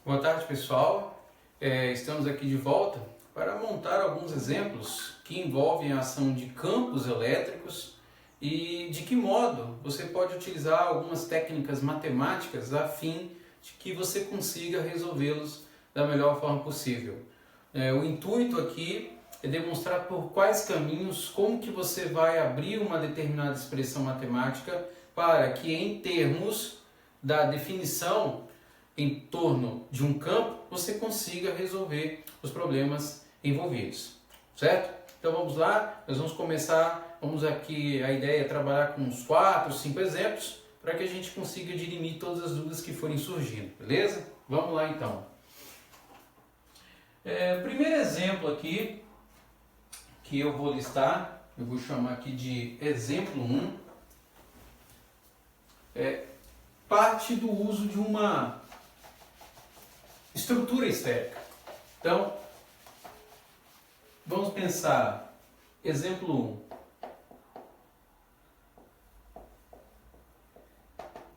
Boa tarde, pessoal. Estamos aqui de volta para montar alguns exemplos que envolvem a ação de campos elétricos e de que modo você pode utilizar algumas técnicas matemáticas a fim de que você consiga resolvê-los da melhor forma possível. O intuito aqui é demonstrar por quais caminhos, como que você vai abrir uma determinada expressão matemática para que, em termos da definição em torno de um campo, você consiga resolver os problemas envolvidos, certo? Então vamos lá, nós vamos começar, aqui, a ideia é trabalhar com uns 4, 5 exemplos, para que a gente consiga dirimir todas as dúvidas que forem surgindo, beleza? Vamos lá então. Primeiro exemplo aqui, que eu vou listar, eu vou chamar aqui de exemplo 1, parte do uso de uma estrutura esférica. Então, vamos pensar, exemplo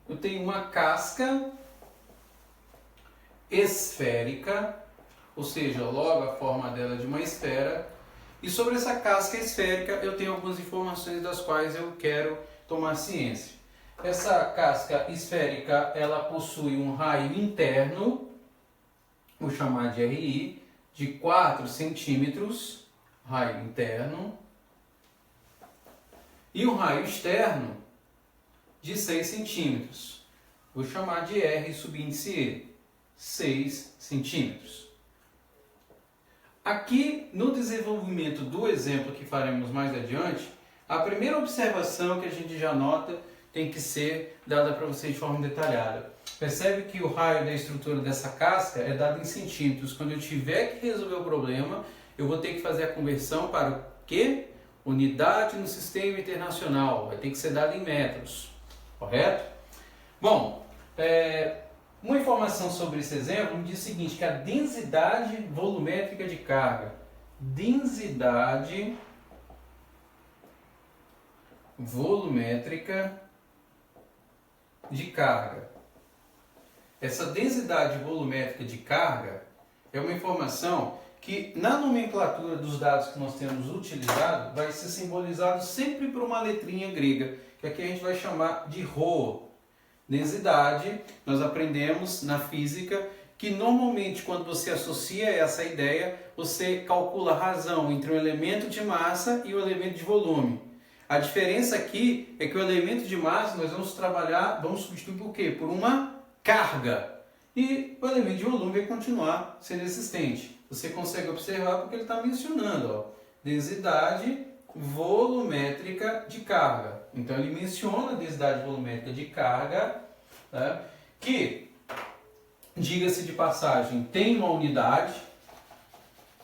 1. Eu tenho uma casca esférica, ou seja, logo a forma dela é de uma esfera, e sobre essa casca esférica eu tenho algumas informações das quais eu quero tomar ciência. Essa casca esférica, ela possui um raio interno, vou chamar de RI, de 4 centímetros, raio interno, e um raio externo de 6 centímetros, vou chamar de R subíndice E, 6 centímetros. Aqui, no desenvolvimento do exemplo que faremos mais adiante, a primeira observação que a gente já nota tem que ser dada para vocês de forma detalhada. Percebe que o raio da estrutura dessa casca é dado em centímetros. Quando eu tiver que resolver o problema, eu vou ter que fazer a conversão para o quê? Unidade no sistema internacional. Vai ter que ser dado em metros. Correto? Bom, uma informação sobre esse exemplo me diz o seguinte, que a densidade volumétrica de carga, densidade volumétrica de carga. Essa densidade volumétrica de carga é uma informação que, na nomenclatura dos dados que nós temos utilizado, vai ser simbolizado sempre por uma letrinha grega, que aqui a gente vai chamar de ρ. Densidade, nós aprendemos na física que normalmente quando você associa essa ideia, você calcula a razão entre o elemento de massa e o elemento de volume. A diferença aqui é que o elemento de massa nós vamos substituir por quê? Por uma carga. E o elemento de volume vai continuar sendo existente. Você consegue observar porque ele está mencionando, densidade volumétrica de carga. Então ele menciona a densidade volumétrica de carga, que, diga-se de passagem, tem uma unidade,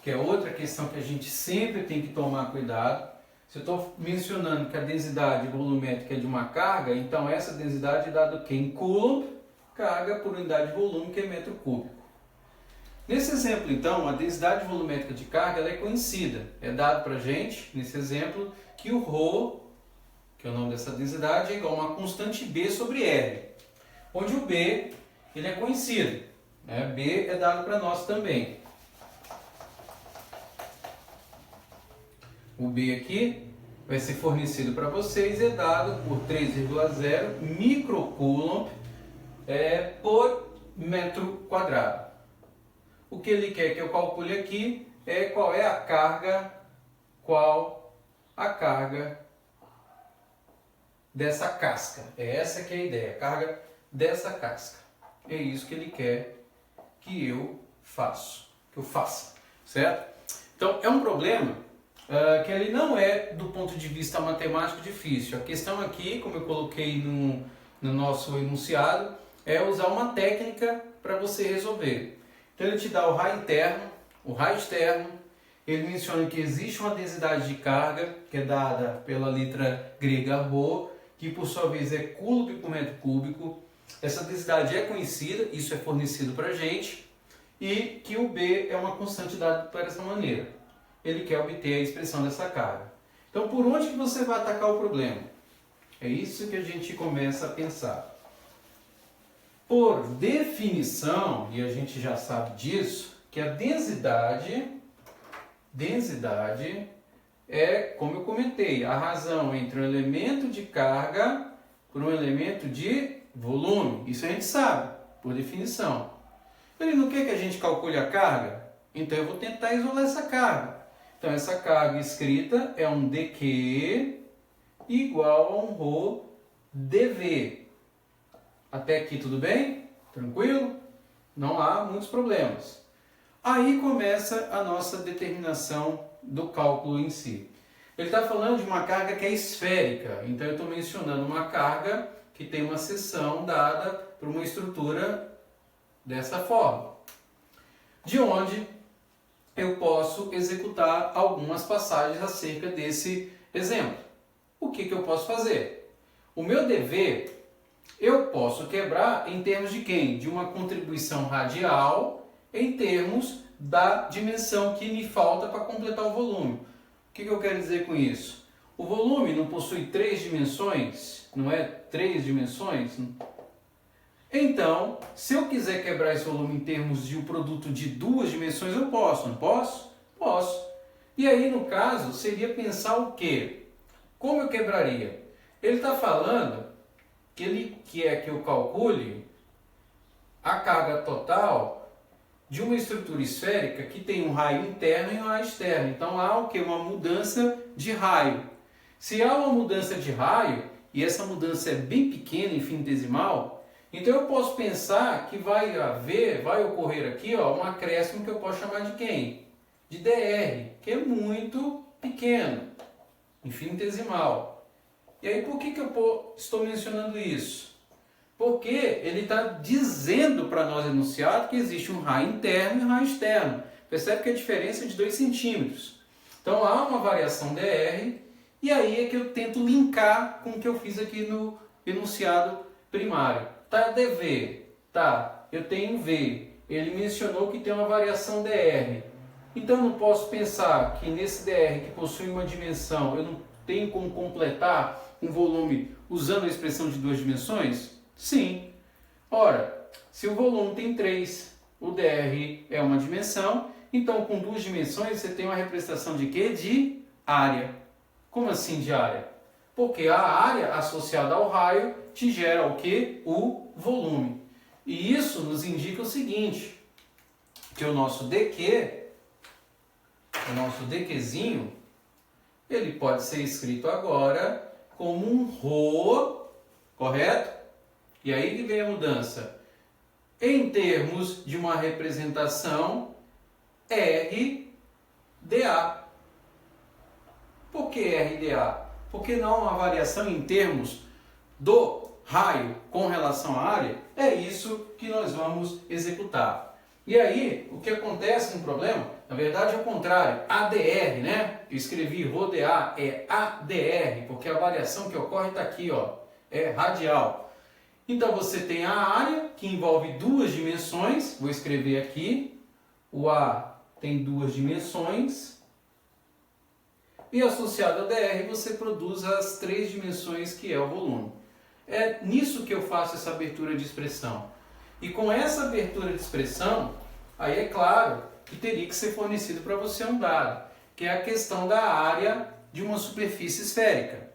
que é outra questão que a gente sempre tem que tomar cuidado. Se eu estou mencionando que a densidade volumétrica é de uma carga, então essa densidade é dada o quê? Em coulomb, carga por unidade de volume, que é metro cúbico. Nesse exemplo, então, a densidade volumétrica de carga ela é conhecida. É dado para a gente, nesse exemplo, que o ρ, que é o nome dessa densidade, é igual a uma constante B sobre R, onde o B ele é conhecido. B é dado para nós também. O B aqui vai ser fornecido para vocês e é dado por 3,0 microcoulomb por metro quadrado. O que ele quer que eu calcule aqui é qual é a carga, dessa casca. Essa que é a ideia, a carga dessa casca. É isso que ele quer que eu faça, certo? Então é um problema que ele não é, do ponto de vista matemático, difícil. A questão aqui, como eu coloquei no nosso enunciado, é usar uma técnica para você resolver. Então ele te dá o raio interno, o raio externo, ele menciona que existe uma densidade de carga, que é dada pela letra grega ρ, que por sua vez é coulomb por metro cúbico. Essa densidade é conhecida, isso é fornecido para a gente, e que o B é uma constante dada por essa maneira. Ele quer obter a expressão dessa carga. Então, por onde que você vai atacar o problema? É isso que a gente começa a pensar. Por definição, e a gente já sabe disso, que a densidade é, como eu comentei, a razão entre um elemento de carga por um elemento de volume. Isso a gente sabe, por definição. Ele não quer que a gente calcule a carga? Então eu vou tentar isolar essa carga. Então essa carga escrita é um dQ igual a um ρ dV. Até aqui tudo bem? Tranquilo? Não há muitos problemas. Aí começa a nossa determinação do cálculo em si. Ele está falando de uma carga que é esférica. Então eu estou mencionando uma carga que tem uma seção dada por uma estrutura dessa forma. De onde eu posso executar algumas passagens acerca desse exemplo. O que eu posso fazer? O meu dV eu posso quebrar em termos de quem? De uma contribuição radial em termos da dimensão que me falta para completar o volume. O que eu quero dizer com isso? O volume não possui 3 dimensões? Não é 3 dimensões? Então, se eu quiser quebrar esse volume em termos de um produto de 2 dimensões, eu posso, não posso? Posso. E aí, no caso, seria pensar o quê? Como eu quebraria? Ele está falando que ele quer que eu calcule a carga total de uma estrutura esférica que tem um raio interno e um raio externo. Então há o que? Uma mudança de raio. Se há uma mudança de raio, e essa mudança é bem pequena, infinitesimal, então eu posso pensar que vai ocorrer aqui um acréscimo que eu posso chamar de quem? De dr, que é muito pequeno, infinitesimal. E aí por que eu estou mencionando isso? Porque ele está dizendo para nós enunciado que existe um raio interno e um raio externo. Percebe que a diferença é de 2 centímetros. Então há uma variação dr, e aí é que eu tento linkar com o que eu fiz aqui no enunciado primário. Tá, dV, tá, eu tenho V, ele mencionou que tem uma variação dr. Então eu não posso pensar que nesse dr que possui uma dimensão, eu não tenho como completar um volume usando a expressão de 2 dimensões? Sim. Ora, se o volume tem 3, o dr é uma dimensão, então com 2 dimensões você tem uma representação de quê? De área. Como assim de área? Porque a área associada ao raio te gera o quê? O volume. E isso nos indica o seguinte, que o nosso dQzinho, ele pode ser escrito agora como um ρ, correto? E aí que vem a mudança. Em termos de uma representação RdA. Por que RdA? Porque não há uma variação em termos do raio com relação à área. É isso que nós vamos executar. E aí, o que acontece no problema? Na verdade é o contrário. ADR, né? Eu escrevi ρdA, é ADR, porque a variação que ocorre está aqui, ó, é radial. Então você tem a área, que envolve 2 dimensões, vou escrever aqui, o A tem 2 dimensões, e associado ao dr você produz as 3 dimensões que é o volume. É nisso que eu faço essa abertura de expressão. E com essa abertura de expressão, aí é claro que teria que ser fornecido para você um dado, que é a questão da área de uma superfície esférica.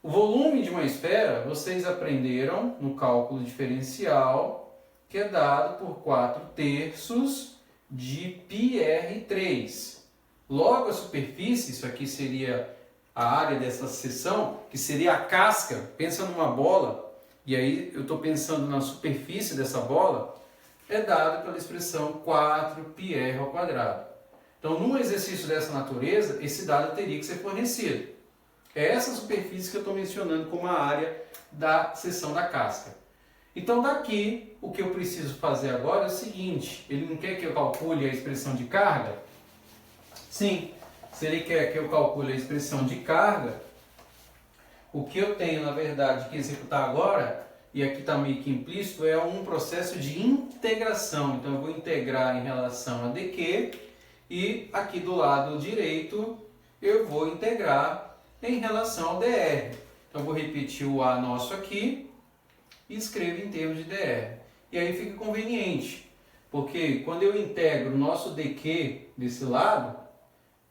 O volume de uma esfera, vocês aprenderam no cálculo diferencial, que é dado por 4/3 de πr3. Logo a superfície, isso aqui seria a área dessa seção, que seria a casca, pensa numa bola, e aí eu estou pensando na superfície dessa bola, é dado pela expressão 4πr². Então, num exercício dessa natureza, esse dado teria que ser fornecido. É essa superfície que eu estou mencionando como a área da seção da casca. Então daqui, o que eu preciso fazer agora é o seguinte, ele não quer que eu calcule a expressão de carga? Sim, se ele quer que eu calcule a expressão de carga, o que eu tenho na verdade que executar agora, e aqui está meio que implícito, é um processo de integração. Então eu vou integrar em relação a dq, e aqui do lado direito eu vou integrar em relação ao dr. Então, vou repetir o A nosso aqui e escrevo em termos de dr. e aí fica conveniente, porque quando eu integro o nosso dq desse lado,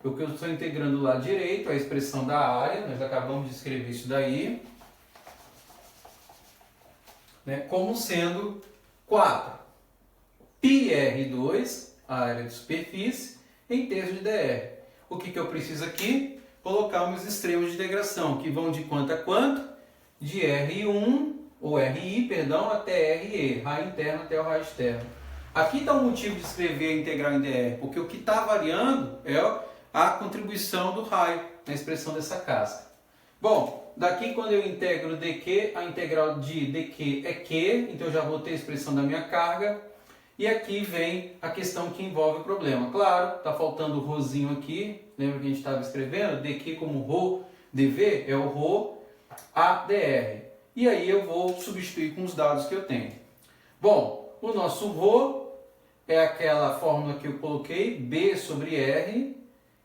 o que eu estou integrando do lado direito, a expressão da área, nós acabamos de escrever isso daí, né, como sendo 4 πr2, a área de superfície, em terços de dr. O que eu preciso aqui? Colocar meus extremos de integração, que vão de quanto a quanto? De R1, ou RI, perdão, até RE, raio interno até o raio externo. Aqui está o motivo de escrever a integral em dr, porque o que está variando é a contribuição do raio na expressão dessa casca. Bom, daqui quando eu integro dq, a integral de dq é q, então eu já vou ter a expressão da minha carga. E aqui vem a questão que envolve o problema. Claro, está faltando o rhozinho aqui, lembra que a gente estava escrevendo? dq como rho dv é o rho ADR. E aí eu vou substituir com os dados que eu tenho. Bom, o nosso rho é aquela fórmula que eu coloquei, B sobre R,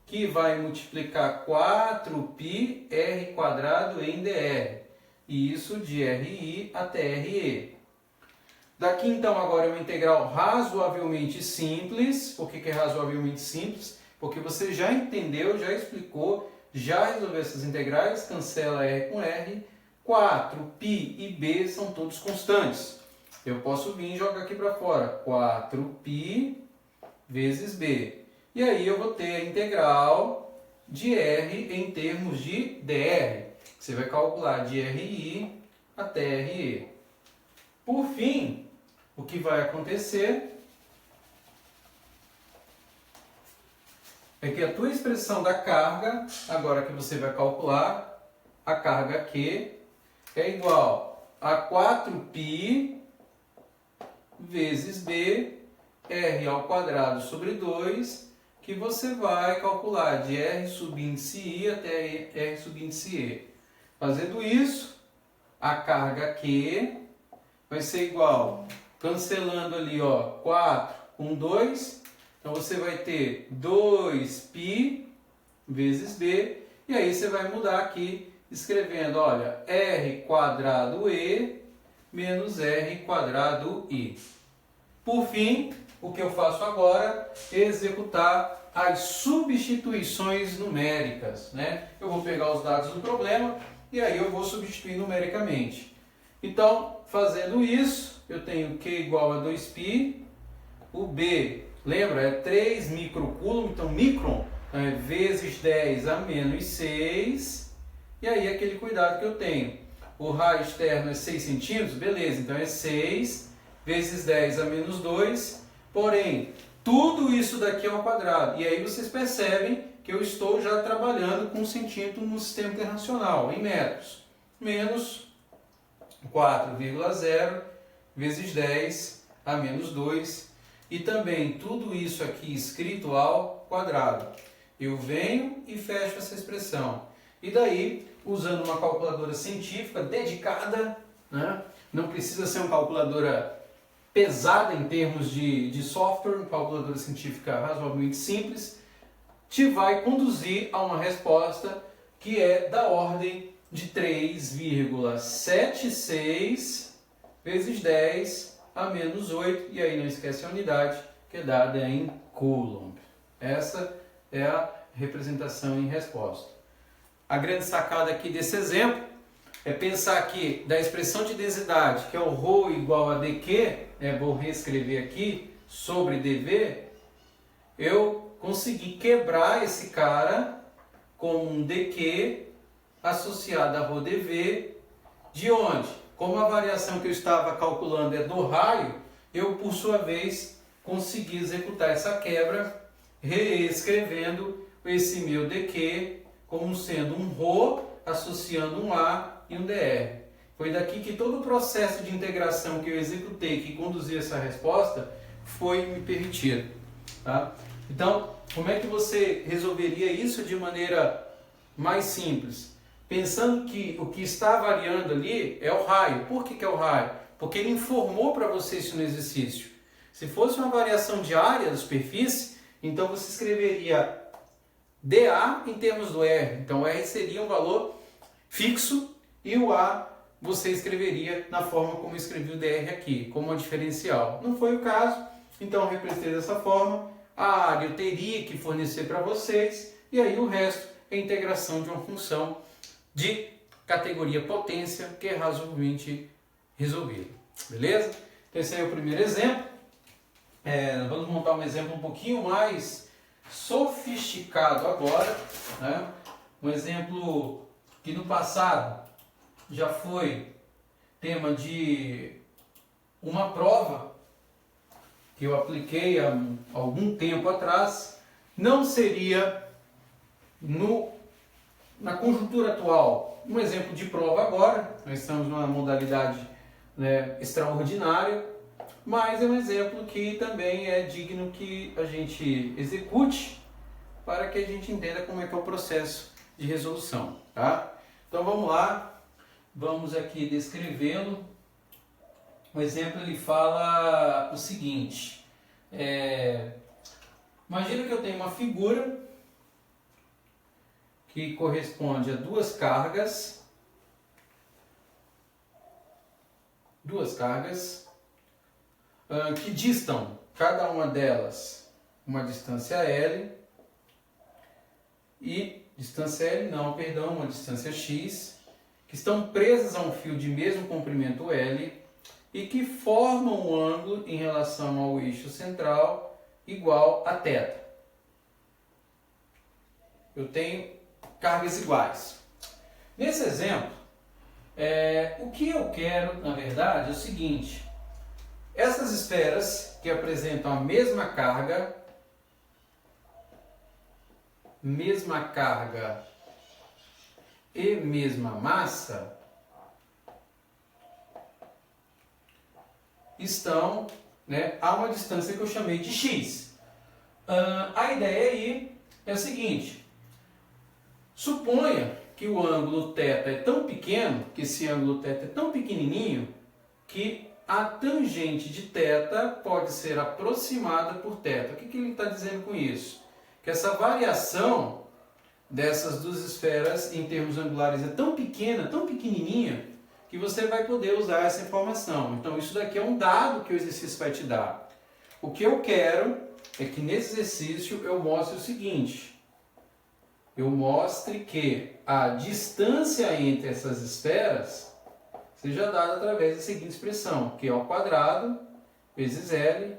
que vai multiplicar 4πr² em dr. E isso de RI até RE. Daqui então agora é uma integral razoavelmente simples. Por que é razoavelmente simples? Porque você já entendeu, já explicou, já resolveu essas integrais, cancela R com R. 4π e b são todos constantes. Eu posso vir e jogar aqui para fora. 4π vezes b. E aí eu vou ter a integral de R em termos de dr. Você vai calcular de RI até RE. Por fim, o que vai acontecer é que a tua expressão da carga, agora que você vai calcular, a carga Q é igual a 4π vezes b, r ao quadrado sobre 2, que você vai calcular de R subíndice I até R subíndice E. Fazendo isso, a carga Q vai ser igual, cancelando ali, 4 com 2, então você vai ter 2π vezes b, e aí você vai mudar aqui, escrevendo, olha, R quadrado E menos R quadrado I. Por fim, o que eu faço agora é executar as substituições numéricas, né? Eu vou pegar os dados do problema e aí eu vou substituir numericamente. Então, fazendo isso, eu tenho Q igual a 2π, o B, lembra, é 3 microcoulomb, então micron é vezes 10 a menos 6, e aí aquele cuidado que eu tenho. O raio externo é 6 centímetros, beleza, então é 6 vezes 10 a menos 2, porém, tudo isso daqui é ao quadrado. E aí vocês percebem que eu estou já trabalhando com centímetro no sistema internacional, em metros. Menos 4,0 vezes 10 a menos 2. E também tudo isso aqui escrito ao quadrado. Eu venho e fecho essa expressão. E daí, usando uma calculadora científica dedicada, né? Não precisa ser uma calculadora pesada em termos de software, uma calculadora científica razoavelmente simples, te vai conduzir a uma resposta que é da ordem de 3,76 vezes 10 a menos 8, e aí não esquece a unidade, que é dada em coulomb. Essa é a representação em resposta. A grande sacada aqui desse exemplo é pensar que da expressão de densidade, que é o ρ igual a dq, vou reescrever aqui, sobre dv, eu consegui quebrar esse cara com um dq associado a ρdv, de onde, como a variação que eu estava calculando é do raio, eu, por sua vez, consegui executar essa quebra, reescrevendo esse meu dq como sendo um ρ associando um a e um dr. Foi daqui que todo o processo de integração que eu executei, que conduziu essa resposta, foi me permitido. Tá? Então, como é que você resolveria isso de maneira mais simples? Pensando que o que está variando ali é o raio. Por que é o raio? Porque ele informou para você isso no exercício. Se fosse uma variação de área da superfície, então você escreveria dA em termos do R. Então, R seria um valor fixo e o A você escreveria na forma como eu escrevi o DR aqui, como uma diferencial. Não foi o caso, então eu representei dessa forma. A área eu teria que fornecer para vocês, e aí o resto é a integração de uma função de categoria potência, que é razoavelmente resolvido. Beleza? Então esse aí é o primeiro exemplo. Vamos montar um exemplo um pouquinho mais sofisticado agora, né? Um exemplo que no passado já foi tema de uma prova que eu apliquei há algum tempo atrás. Não seria na conjuntura atual um exemplo de prova agora, nós estamos numa modalidade, né, extraordinária, mas é um exemplo que também é digno que a gente execute para que a gente entenda como é que é o processo de resolução, tá? Então vamos lá, vamos aqui descrevê-lo. O exemplo ele fala o seguinte: imagina que eu tenho uma figura que corresponde a duas cargas que distam, cada uma delas, uma distância L, uma distância X, que estão presas a um fio de mesmo comprimento L e que formam um ângulo em relação ao eixo central igual a θ. Eu tenho cargas iguais. Nesse exemplo, o que eu quero, na verdade, é o seguinte: essas esferas que apresentam a mesma carga e mesma massa estão, né, a uma distância que eu chamei de x. A ideia aí é a seguinte: suponha que o ângulo θ é tão pequeno, que esse ângulo θ é tão pequenininho, que a tangente de θ pode ser aproximada por θ. O que ele está dizendo com isso? Que essa variação dessas duas esferas em termos angulares é tão pequena, tão pequenininha, que você vai poder usar essa informação. Então isso daqui é um dado que o exercício vai te dar. O que eu quero é que nesse exercício eu mostre o seguinte: eu mostre que a distância entre essas esferas seja dada através da seguinte expressão, que é ao quadrado vezes L,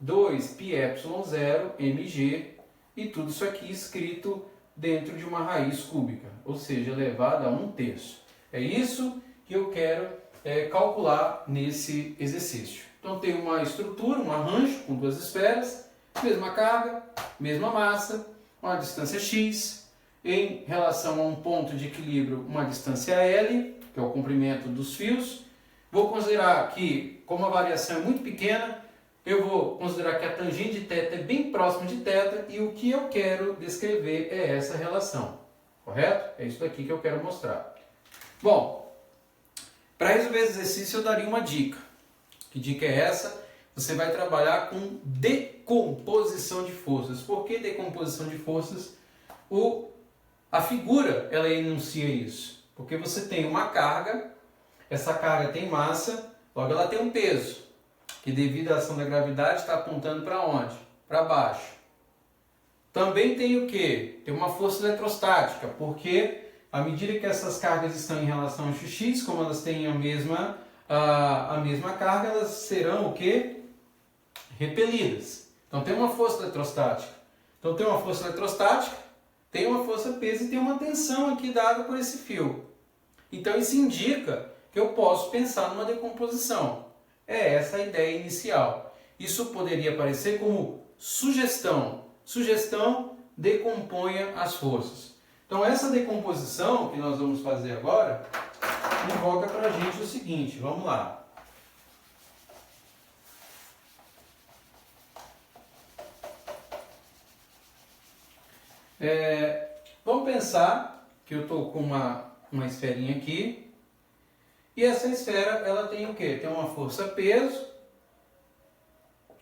2πε0 mg, e tudo isso aqui escrito dentro de uma raiz cúbica, ou seja, elevado a 1/3. É isso que eu quero calcular nesse exercício. Então tem uma estrutura, um arranjo com duas esferas, mesma carga, mesma massa, uma distância x, em relação a um ponto de equilíbrio, uma distância L, que é o comprimento dos fios. Vou considerar que, como a variação é muito pequena, eu vou considerar que a tangente de θ é bem próxima de θ, e o que eu quero descrever é essa relação, correto? É isso daqui que eu quero mostrar. Bom, para resolver esse exercício eu daria uma dica. Que dica é essa? Você vai trabalhar com decomposição de forças. Por que decomposição de forças? A figura, ela enuncia isso. Porque você tem uma carga, essa carga tem massa, logo ela tem um peso, que devido à ação da gravidade está apontando para onde? Para baixo. Também tem o quê? Tem uma força eletrostática, porque à medida que essas cargas estão em relação ao x, como elas têm a mesma carga, elas serão o quê? Repelidas. Então tem uma força eletrostática. Então tem uma força eletrostática, tem uma força peso e tem uma tensão aqui dada por esse fio. Então isso indica que eu posso pensar numa decomposição. É essa a ideia inicial. Isso poderia parecer como sugestão. Sugestão decomponha as forças. Então essa decomposição que nós vamos fazer agora invoca para a gente o seguinte, vamos lá. Vamos pensar que eu estou com uma esferinha aqui, e essa esfera ela tem o quê? Tem uma força peso,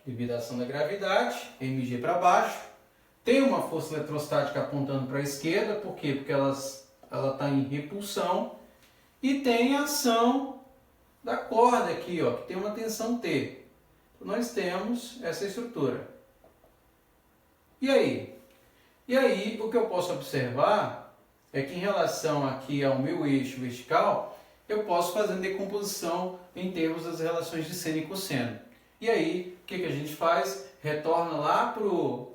devido à ação da gravidade, mg para baixo, tem uma força eletrostática apontando para a esquerda, por quê? Porque ela está em repulsão, e tem a ação da corda aqui, ó, que tem uma tensão T. Então, nós temos essa estrutura. E aí? E aí, o que eu posso observar é que em relação aqui ao meu eixo vertical, eu posso fazer decomposição em termos das relações de seno e cosseno. E aí, o que a gente faz? Retorna lá para o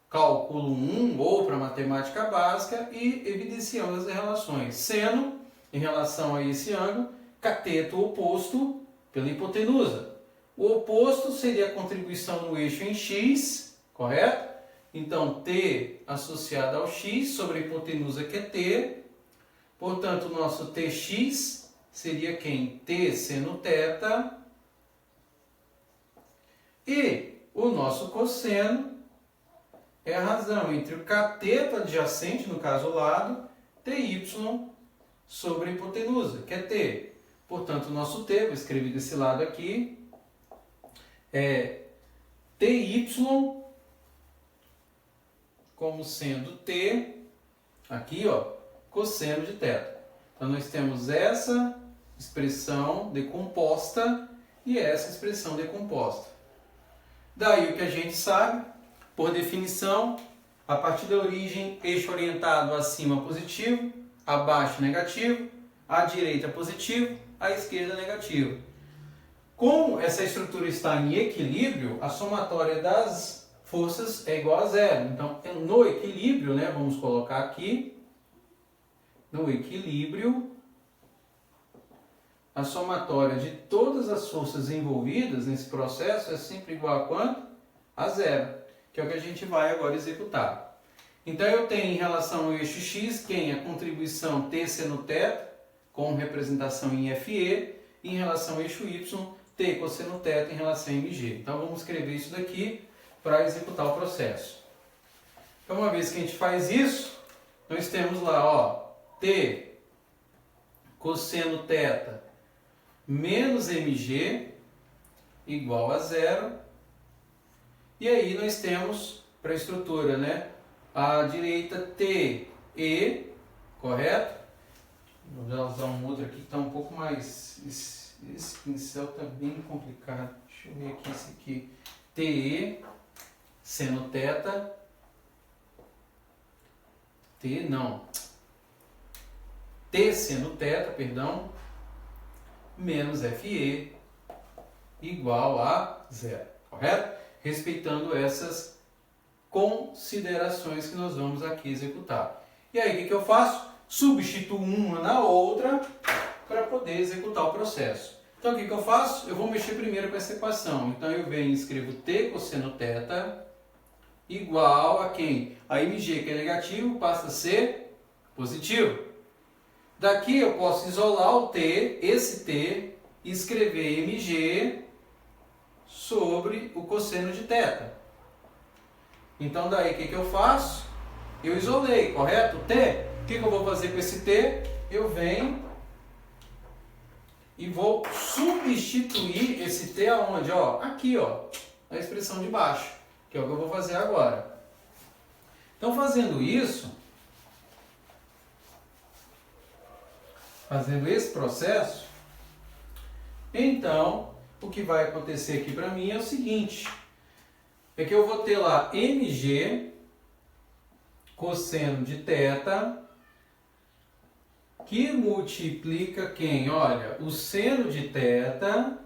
cálculo 1 ou para a matemática básica e evidenciamos as relações. Seno em relação a esse ângulo, cateto oposto pela hipotenusa. O oposto seria a contribuição no eixo em x, correto? Então, T associado ao x sobre a hipotenusa que é T. Portanto, o nosso Tx seria quem? T seno θ. E o nosso cosseno é a razão entre o cateto adjacente, no caso o lado, Ty sobre a hipotenusa, que é T. Portanto, o nosso T, vou escrever desse lado aqui, é Ty como sendo T, aqui, ó, cosseno de θ. Então, nós temos essa expressão decomposta e essa expressão decomposta. Daí o que a gente sabe, por definição, a partir da origem, eixo orientado acima positivo, abaixo negativo, à direita positivo, à esquerda negativo. Como essa estrutura está em equilíbrio, a somatória das forças é igual a zero. Então, no equilíbrio, né, vamos colocar aqui, no equilíbrio, a somatória de todas as forças envolvidas nesse processo é sempre igual a quanto? A zero, que é o que a gente vai agora executar. Então, eu tenho em relação ao eixo x, quem? A contribuição T seno θ, com representação em FE, e em relação ao eixo y, T cosseno θ em relação a mg. Então, vamos escrever isso daqui para executar o processo. Então, uma vez que a gente faz isso, nós temos lá, ó, T cosseno θ menos mg igual a zero. E aí nós temos para a estrutura, né, à direita TE, correto? Vou usar um outro aqui que está um pouco mais... Esse pincel está bem complicado. Deixa eu ver aqui esse aqui. TE, seno θ. T seno θ, perdão, menos FE igual a zero, correto? Respeitando essas considerações que nós vamos aqui executar. E aí, o que eu faço? Substituo uma na outra para poder executar o processo. Então, o que eu faço? Eu vou mexer primeiro com essa equação. Então, eu venho e escrevo T cosseno θ igual a quem? A mg, que é negativo, passa a ser positivo. Daqui eu posso isolar o T, esse T, e escrever mg sobre o cosseno de θ. Então, daí, o que eu faço? Eu isolei, correto? T. O que eu vou fazer com esse T? Eu venho e vou substituir esse T aonde? Ó, aqui, ó, na expressão de baixo, que é o que eu vou fazer agora. Então, fazendo isso, fazendo esse processo, então, o que vai acontecer aqui para mim é o seguinte, é que eu vou ter lá mg cosseno de θ, que multiplica quem? Olha, o seno de θ,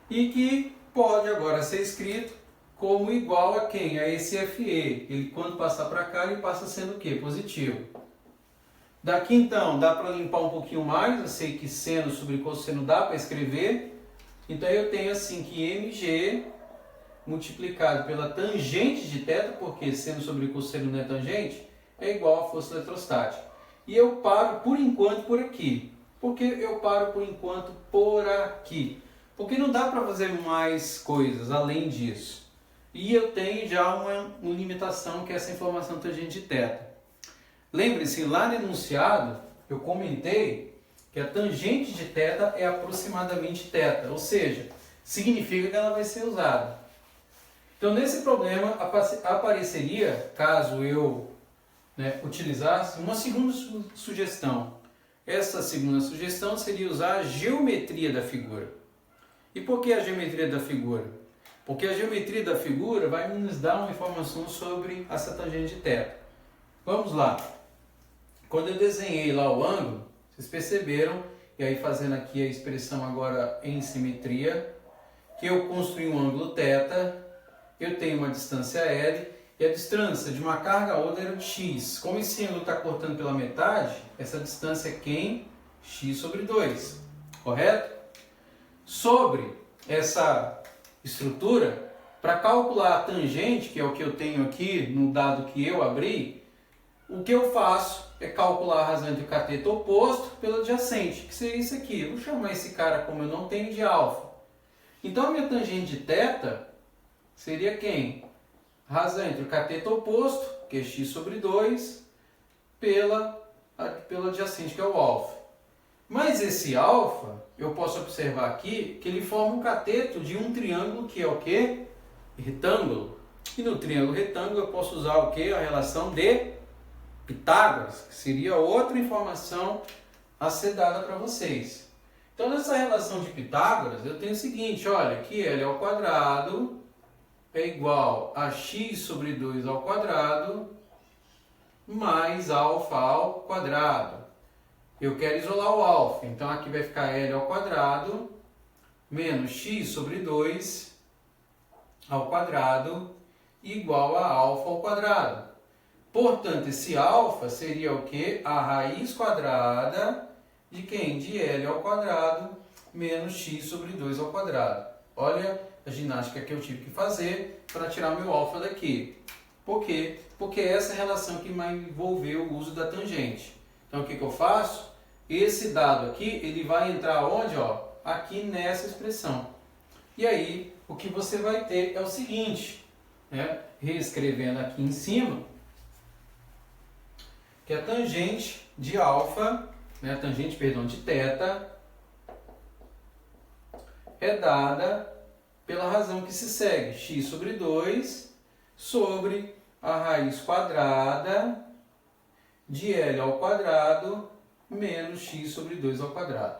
e que pode agora ser escrito como igual a quem? A esse FE. Ele, quando passar para cá, ele passa sendo o quê? Positivo. Daqui, então, dá para limpar um pouquinho mais. Eu sei que seno sobre cosseno dá para escrever. Então, eu tenho assim que mg multiplicado pela tangente de θ, porque seno sobre cosseno não é tangente, é igual à força eletrostática. E eu paro, por enquanto, por aqui. Por que eu paro, por enquanto, por aqui? Porque não dá para fazer mais coisas além disso. E eu tenho já uma limitação, que é essa informação tangente de θ. Lembre-se, lá no enunciado, eu comentei que a tangente de θ é aproximadamente θ, ou seja, significa que ela vai ser usada. Então, nesse problema, apareceria, caso eu utilizasse, uma segunda sugestão. essa segunda sugestão seria usar a geometria da figura. E por que a geometria da figura? Porque a geometria da figura vai nos dar uma informação sobre essa tangente de θ. Vamos lá. Quando eu desenhei lá o ângulo, vocês perceberam, e aí fazendo aqui a expressão agora em simetria, que eu construí um ângulo θ, eu tenho uma distância L, e a distância de uma carga a outra era de x. Como esse ângulo está cortando pela metade, essa distância é quem? X sobre 2, correto? Sobre essa estrutura, para calcular a tangente, que é o que eu tenho aqui no dado que eu abri, o que eu faço é calcular a razão entre o cateto oposto pelo adjacente, que seria isso aqui. Eu vou chamar esse cara, como eu não tenho, de alfa. Então a minha tangente de θ seria quem? Razão entre o cateto oposto, que é x sobre 2, pelo adjacente, que é o alfa. Mas esse alfa, eu posso observar aqui que ele forma um cateto de um triângulo que é o quê? Retângulo. E no triângulo retângulo eu posso usar o quê? A relação de Pitágoras, que seria outra informação a ser dada para vocês. Então nessa relação de Pitágoras eu tenho o seguinte, olha, que L ao quadrado é igual a x sobre 2 ao quadrado mais alfa ao quadrado. Eu quero isolar o alfa, então aqui vai ficar L ao quadrado menos x sobre 2 ao quadrado igual a alfa ao quadrado. Portanto, esse alfa seria o quê? A raiz quadrada de quem? De L ao quadrado menos x sobre 2 ao quadrado. Olha a ginástica que eu tive que fazer para tirar meu alfa daqui. Por quê? Porque essa é a relação que vai envolver o uso da tangente. Então, o que eu faço? Esse dado aqui, ele vai entrar onde? Ó, aqui nessa expressão. E aí, o que você vai ter é o seguinte, né? Reescrevendo aqui em cima, que a tangente de alfa, né, a tangente, perdão, de θ, é dada pela razão que se segue, x sobre 2 sobre a raiz quadrada de L ao quadrado menos x sobre 2 ao quadrado.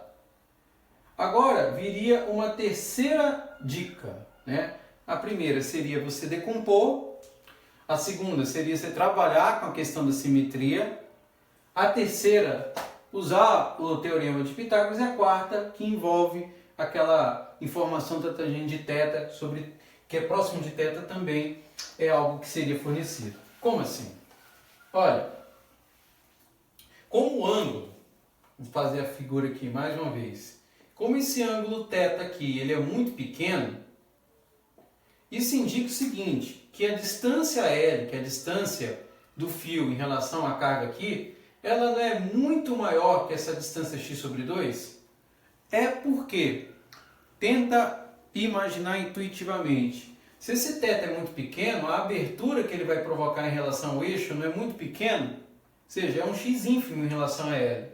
Agora, viria uma terceira dica, né? A primeira seria você decompor, a segunda seria você trabalhar com a questão da simetria, a terceira, usar o teorema de Pitágoras, e a quarta, que envolve aquela informação da tangente de θ, sobre, que é próximo de θ, também é algo que seria fornecido. Como assim? Olha, como o ângulo, vou fazer a figura aqui mais uma vez, como esse ângulo θ aqui ele é muito pequeno, isso indica o seguinte, que a distância L, que é a distância do fio em relação à carga aqui, ela não é muito maior que essa distância x sobre 2? É porque, tenta imaginar intuitivamente, se esse θ é muito pequeno, a abertura que ele vai provocar em relação ao eixo não é muito pequeno, ou seja, é um x ínfimo em relação a L.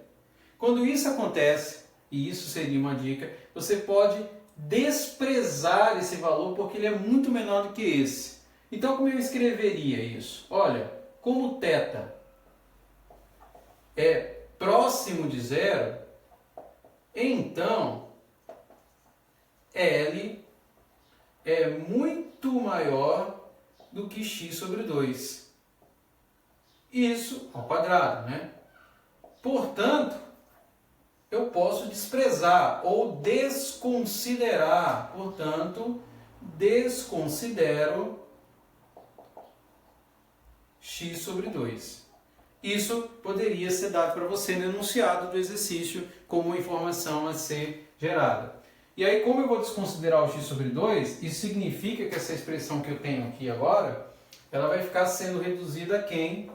Quando isso acontece, e isso seria uma dica, você pode desprezar esse valor porque ele é muito menor do que esse. Então, como eu escreveria isso? Olha, como θ é próximo de zero, então L é muito maior do que x sobre 2. Isso ao quadrado, né? Portanto, eu posso desprezar ou desconsiderar. Portanto, desconsidero x sobre 2. Isso poderia ser dado para você no enunciado do exercício como uma informação a ser gerada. E aí, como eu vou desconsiderar o x sobre 2, isso significa que essa expressão que eu tenho aqui agora, ela vai ficar sendo reduzida a quem?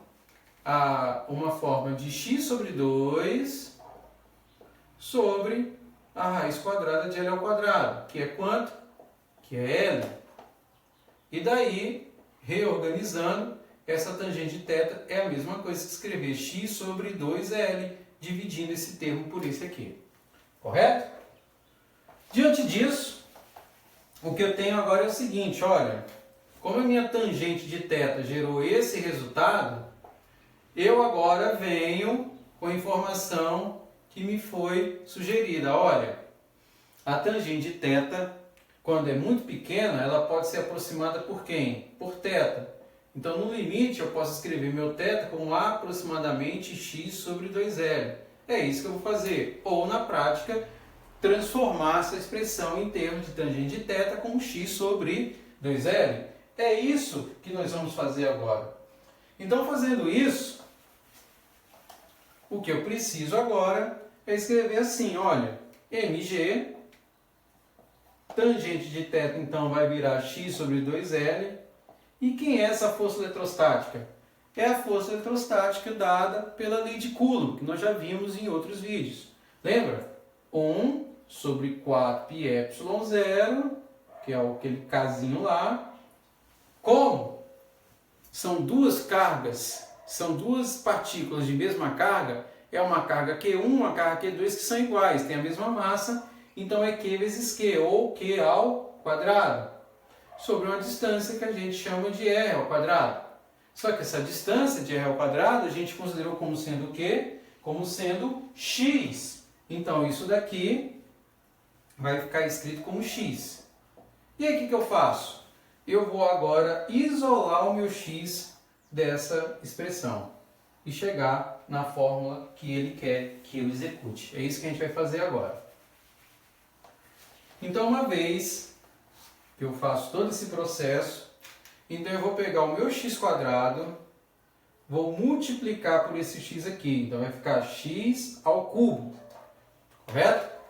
A uma forma de x sobre 2 sobre a raiz quadrada de L ao quadrado, que é quanto? Que é L. E daí, reorganizando, essa tangente de θ é a mesma coisa que escrever x sobre 2L, dividindo esse termo por esse aqui. Correto? Diante disso, o que eu tenho agora é o seguinte, olha, como a minha tangente de θ gerou esse resultado, eu agora venho com a informação que me foi sugerida. Olha, a tangente de θ, quando é muito pequena, ela pode ser aproximada por quem? Por θ. Então, no limite, eu posso escrever meu θ como aproximadamente x sobre 2L. É isso que eu vou fazer. Ou, na prática, transformar essa expressão em termos de tangente de θ como x sobre 2L. É isso que nós vamos fazer agora. Então, fazendo isso, o que eu preciso agora é escrever assim, olha, mg, tangente de θ, então, vai virar x sobre 2L. E quem é essa força eletrostática? É a força eletrostática dada pela lei de Coulomb, que nós já vimos em outros vídeos. Lembra? 1 sobre 4πε0, que é aquele casinho lá. Como são duas cargas, são duas partículas de mesma carga, é uma carga Q1, uma carga Q2 que são iguais, têm a mesma massa, então é Q vezes Q, ou Q ao quadrado, sobre uma distância que a gente chama de R ao quadrado. Só que essa distância de R ao quadrado a gente considerou como sendo o quê? Como sendo x. Então isso daqui vai ficar escrito como x. E aí o que eu faço? Eu vou agora isolar o meu x dessa expressão e chegar na fórmula que ele quer que eu execute. É isso que a gente vai fazer agora. Então, uma vez que eu faço todo esse processo, então eu vou pegar o meu x², vou multiplicar por esse x aqui. Então vai ficar x ao cubo, correto?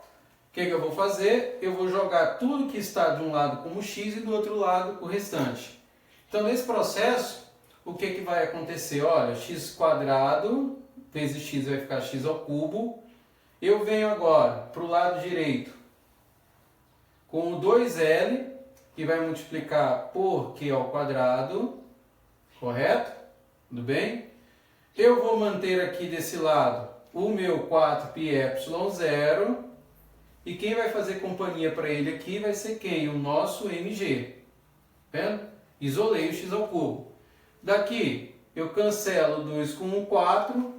O que eu vou fazer? Eu vou jogar tudo que está de um lado como x e do outro lado o restante. Então nesse processo, o que vai acontecer? Olha, x² vezes x vai ficar x ao cubo. Eu venho agora para o lado direito com o 2L, que vai multiplicar por Q ao quadrado, correto? Tudo bem? Eu vou manter aqui desse lado o meu 4πε0, e quem vai fazer companhia para ele aqui vai ser quem? O nosso mg. Vendo? Isolei o x ao cubo. Daqui eu cancelo 2 com 1, 4,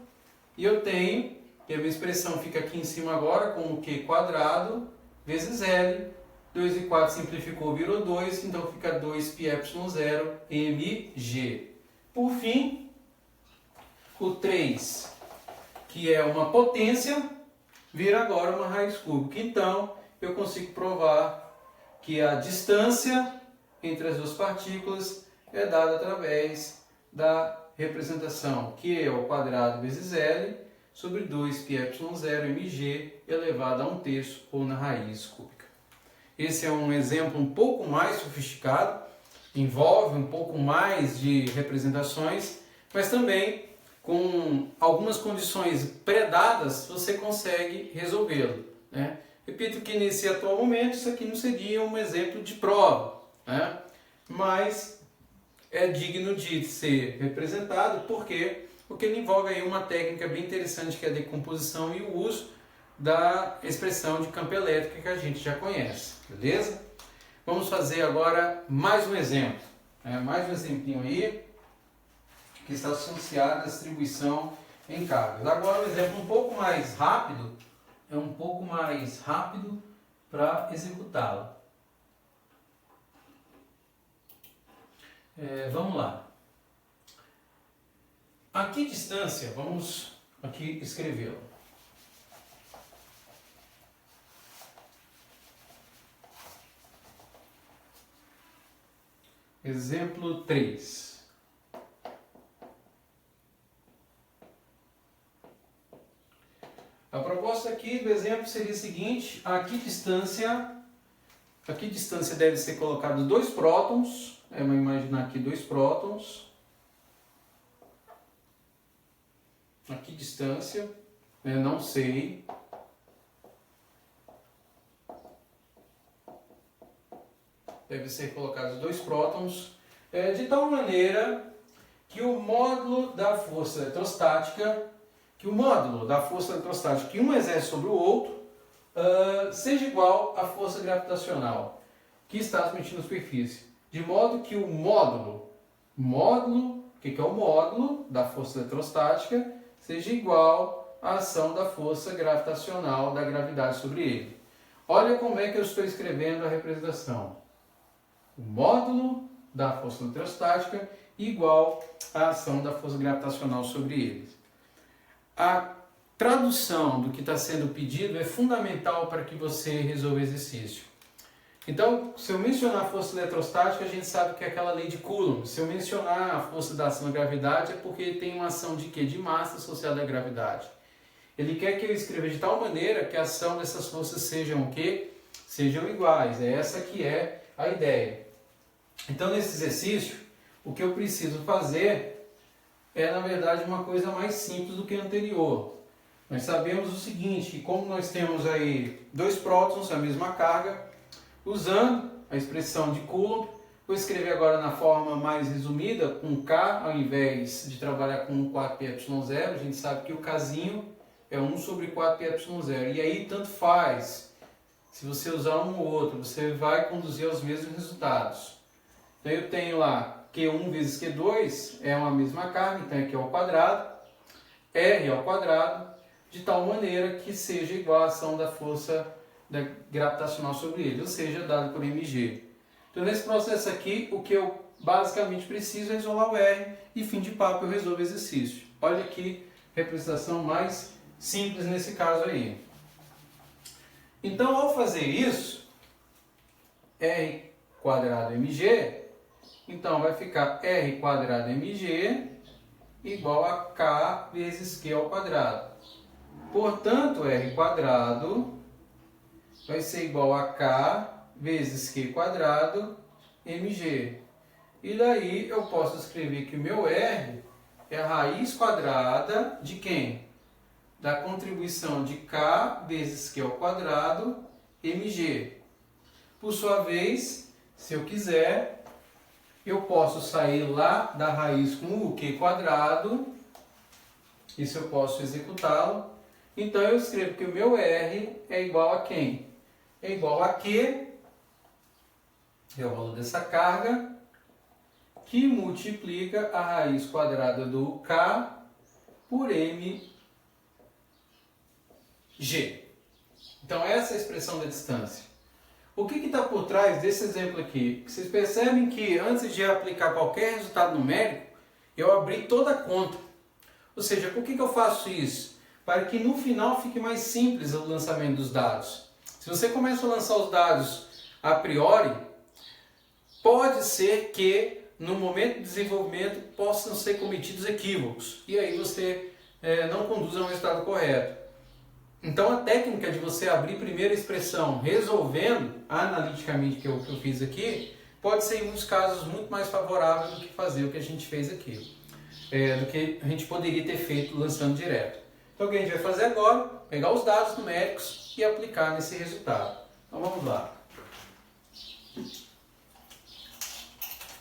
e eu tenho, que a minha expressão fica aqui em cima agora, como Q² vezes L. 2 e 4 simplificou, virou 2, então fica 2πε0 mg. Por fim, o 3, que é uma potência, vira agora uma raiz cúbica. Então, eu consigo provar que a distância entre as duas partículas é dada através da representação Q² vezes L sobre 2πε0 mg elevado a 1/3 ou na raiz cúbica. Esse é um exemplo um pouco mais sofisticado, envolve um pouco mais de representações, mas também com algumas condições pré-dadas você consegue resolvê-lo, né? Repito que nesse atual momento isso aqui não seria um exemplo de prova, né? Mas é digno de ser representado porque ele envolve aí uma técnica bem interessante que é a decomposição e o uso da expressão de campo elétrico que a gente já conhece, beleza? Vamos fazer agora mais um exemplo, mais um exemplinho aí que está associado à distribuição em cargas. Agora um exemplo um pouco mais rápido, para executá-lo. Vamos lá. A que distância, vamos aqui escrevê-lo. Exemplo 3. A proposta aqui do exemplo seria a seguinte: a que distância deve ser colocado 2 prótons, vamos imaginar aqui 2 prótons. A que distância, não sei. Deve ser colocados 2 prótons, de tal maneira que o módulo da força eletrostática, que um exerce sobre o outro, seja igual à força gravitacional que está transmitindo a superfície. De modo que o módulo, o que é o módulo da força eletrostática, seja igual a ação da força gravitacional da gravidade sobre ele. Olha como é que eu estou escrevendo a representação. O módulo da força eletrostática igual à ação da força gravitacional sobre ele. A tradução do que está sendo pedido é fundamental para que você resolva o exercício. Então, se eu mencionar a força eletrostática, a gente sabe que é aquela lei de Coulomb. Se eu mencionar a força da ação da gravidade, é porque ele tem uma ação de quê? De massa associada à gravidade. Ele quer que eu escreva de tal maneira que a ação dessas forças sejam o quê? Sejam iguais. É essa que é a ideia. Então, nesse exercício, o que eu preciso fazer é, na verdade, uma coisa mais simples do que a anterior. Nós sabemos o seguinte, que como nós temos aí dois prótons, a mesma carga, usando a expressão de Coulomb, vou escrever agora na forma mais resumida, com K, ao invés de trabalhar com 4πε0, a gente sabe que o Kzinho é 1 sobre 4πε0, e aí tanto faz, se você usar um ou outro, você vai conduzir aos mesmos resultados. Então eu tenho lá Q1 vezes Q2, é uma mesma carga, então é Q ao quadrado, R ao quadrado, de tal maneira que seja igual à ação da força gravitacional sobre ele, ou seja, dado por mg. Então, nesse processo aqui, o que eu basicamente preciso é isolar o R e, fim de papo, eu resolvo o exercício. Olha aqui, representação mais simples nesse caso aí. Então, ao fazer isso, R quadrado mg, então vai ficar R quadrado mg igual a K vezes Q ao quadrado. Portanto, R quadrado vai ser igual a K vezes Q quadrado mg. E daí eu posso escrever que o meu R é a raiz quadrada de quem? Da contribuição de K vezes Q ao quadrado mg. Por sua vez, se eu quiser, eu posso sair lá da raiz com o Q quadrado. Isso eu posso executá-lo. Então eu escrevo que o meu R é igual a quem? É igual a Q, é o valor dessa carga, que multiplica a raiz quadrada do K por mg. Então essa é a expressão da distância. O que está por trás desse exemplo aqui? Vocês percebem que antes de aplicar qualquer resultado numérico, eu abri toda a conta. Ou seja, por que eu faço isso? Para que no final fique mais simples o lançamento dos dados. Se você começa a lançar os dados a priori, pode ser que no momento de desenvolvimento possam ser cometidos equívocos. E aí você não conduz a um resultado correto. Então a técnica de você abrir primeiro a expressão resolvendo analiticamente que eu fiz aqui, pode ser em muitos casos muito mais favorável do que fazer o que a gente fez aqui. Do que a gente poderia ter feito lançando direto. Então o que a gente vai fazer agora? Pegar os dados numéricos e aplicar nesse resultado. Então vamos lá.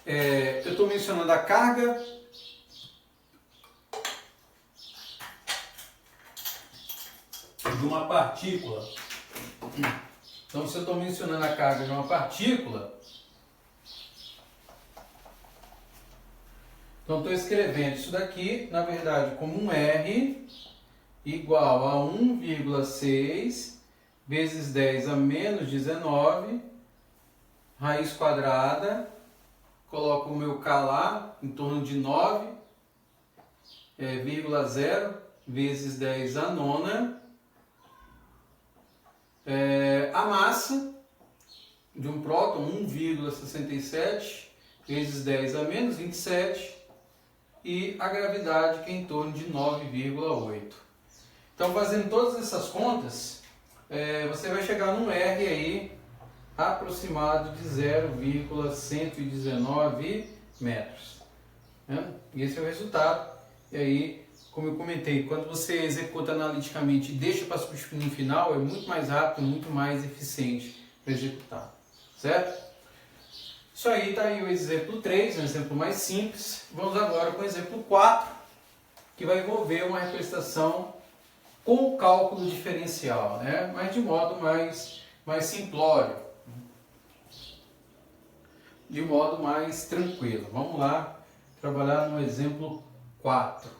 Eu estou mencionando a carga de uma partícula. Então se eu estou mencionando a carga de uma partícula, então estou escrevendo isso daqui, na verdade, como um R igual a 1,6 vezes 10 a menos 19, raiz quadrada, coloco o meu K lá, em torno de 9,0 vezes 10 a nona, a massa de um próton, 1,67 vezes 10 a menos 27, e a gravidade, que é em torno de 9,8. Então, fazendo todas essas contas, você vai chegar num R aí aproximado de 0,119 metros. E esse é o resultado. E aí, como eu comentei, quando você executa analiticamente e deixa para substituir no final, é muito mais rápido, muito mais eficiente para executar. Certo? Isso aí está aí o exemplo 3, um exemplo mais simples. Vamos agora com o exemplo 4, que vai envolver uma representação com o cálculo diferencial, né? Mas de modo mais simplório, de modo mais tranquilo. Vamos lá trabalhar no exemplo 4.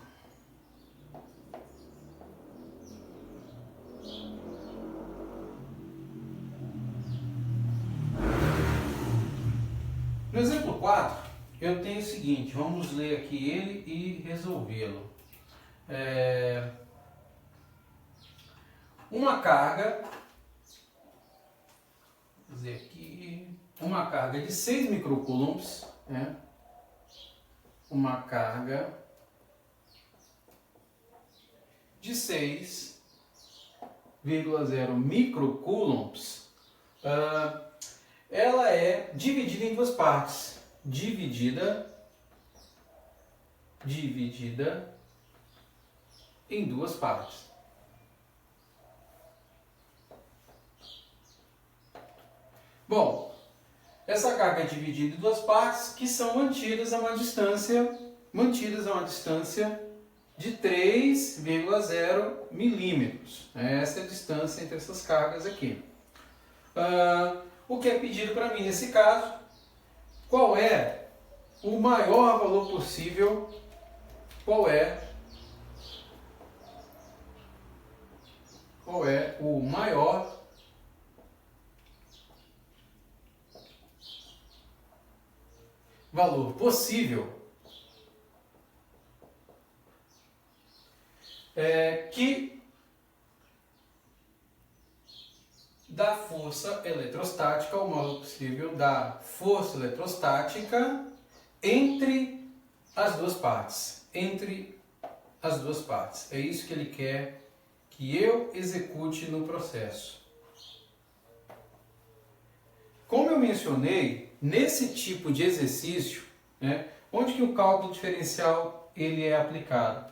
No exemplo 4, eu tenho o seguinte, vamos ler aqui ele e resolvê-lo. Uma carga, vou dizer aqui, uma carga de 6 microcoulombs, né? Uma carga de 6,0 microcoulombs, ela é dividida em duas partes. Dividida em duas partes. Bom, essa carga é dividida em duas partes que são mantidas a uma distância de 3,0 milímetros. Essa é a distância entre essas cargas aqui. O que é pedido para mim nesse caso? Qual é o maior valor possível? Qual é o maior valor possível que da força eletrostática, o maior possível da força eletrostática entre as duas partes. É isso que ele quer que eu execute no processo. Como eu mencionei, nesse tipo de exercício, onde que o cálculo diferencial ele é aplicado?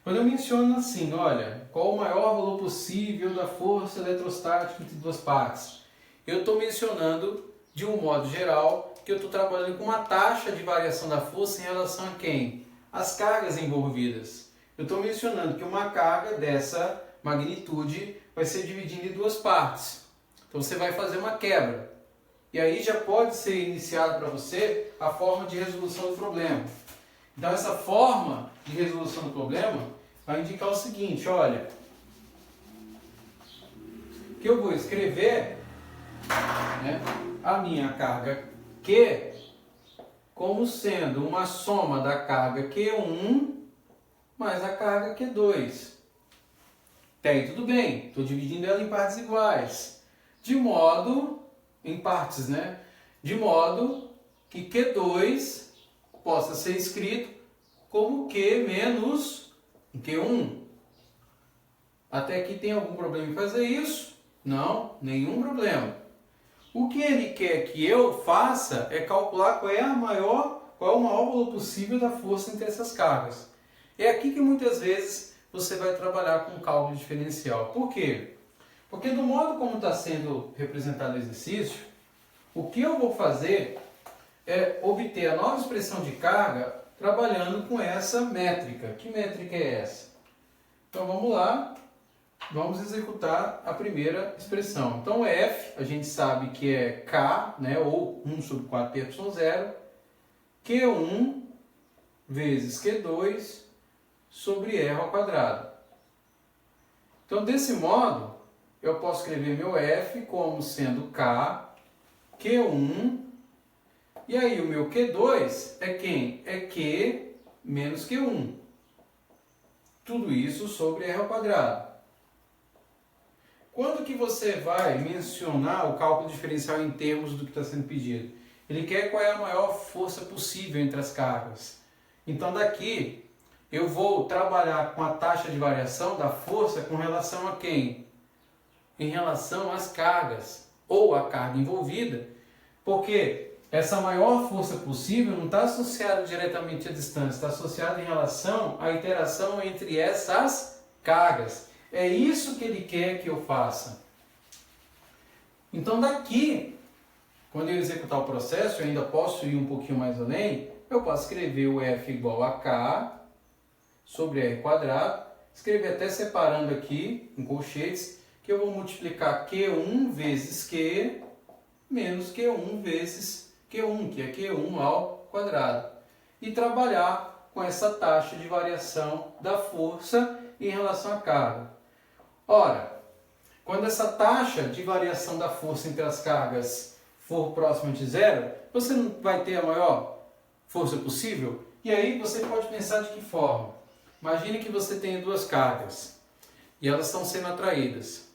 Quando eu menciono assim, olha, qual o maior valor possível da força eletrostática entre duas partes? Eu estou mencionando, de um modo geral, que eu estou trabalhando com uma taxa de variação da força em relação a quem? As cargas envolvidas. Eu estou mencionando que uma carga dessa magnitude vai ser dividida em duas partes. Então você vai fazer uma quebra. E aí já pode ser iniciado para você a forma de resolução do problema. Então essa forma de resolução do problema vai indicar o seguinte, olha, que eu vou escrever a minha carga Q como sendo uma soma da carga Q1 mais a carga Q2. Até aí tudo bem, estou dividindo ela em partes iguais, em partes, de modo que Q2 possa ser escrito como Q menos Q1. Até aqui tem algum problema em fazer isso? Não, nenhum problema. O que ele quer que eu faça é calcular qual é o maior valor possível da força entre essas cargas. É aqui que muitas vezes você vai trabalhar com cálculo diferencial. Por quê? Porque do modo como está sendo representado o exercício, o que eu vou fazer é obter a nova expressão de carga trabalhando com essa métrica. Que métrica é essa? Então vamos lá, vamos executar a primeira expressão. Então F, a gente sabe que é K, ou 1 sobre 4πy0, Q1 vezes Q2 sobre R ao quadrado. Então desse modo, eu posso escrever meu F como sendo K, Q1, e aí o meu Q2 é quem? É Q menos Q1. Tudo isso sobre R ao quadrado. Quando que você vai mencionar o cálculo diferencial em termos do que está sendo pedido? Ele quer qual é a maior força possível entre as cargas. Então daqui eu vou trabalhar com a taxa de variação da força com relação a quem? Em relação às cargas, ou a carga envolvida, porque essa maior força possível não está associada diretamente à distância, está associada em relação à interação entre essas cargas. É isso que ele quer que eu faça. Então daqui, quando eu executar o processo, eu ainda posso ir um pouquinho mais além, eu posso escrever o F igual a K sobre R quadrado, escrever até separando aqui, em colchetes, que eu vou multiplicar Q1 vezes Q menos Q1 vezes Q1, que é Q1 ao quadrado. E trabalhar com essa taxa de variação da força em relação à carga. Ora, quando essa taxa de variação da força entre as cargas for próxima de zero, você não vai ter a maior força possível? E aí você pode pensar de que forma? Imagine que você tem duas cargas e elas estão sendo atraídas.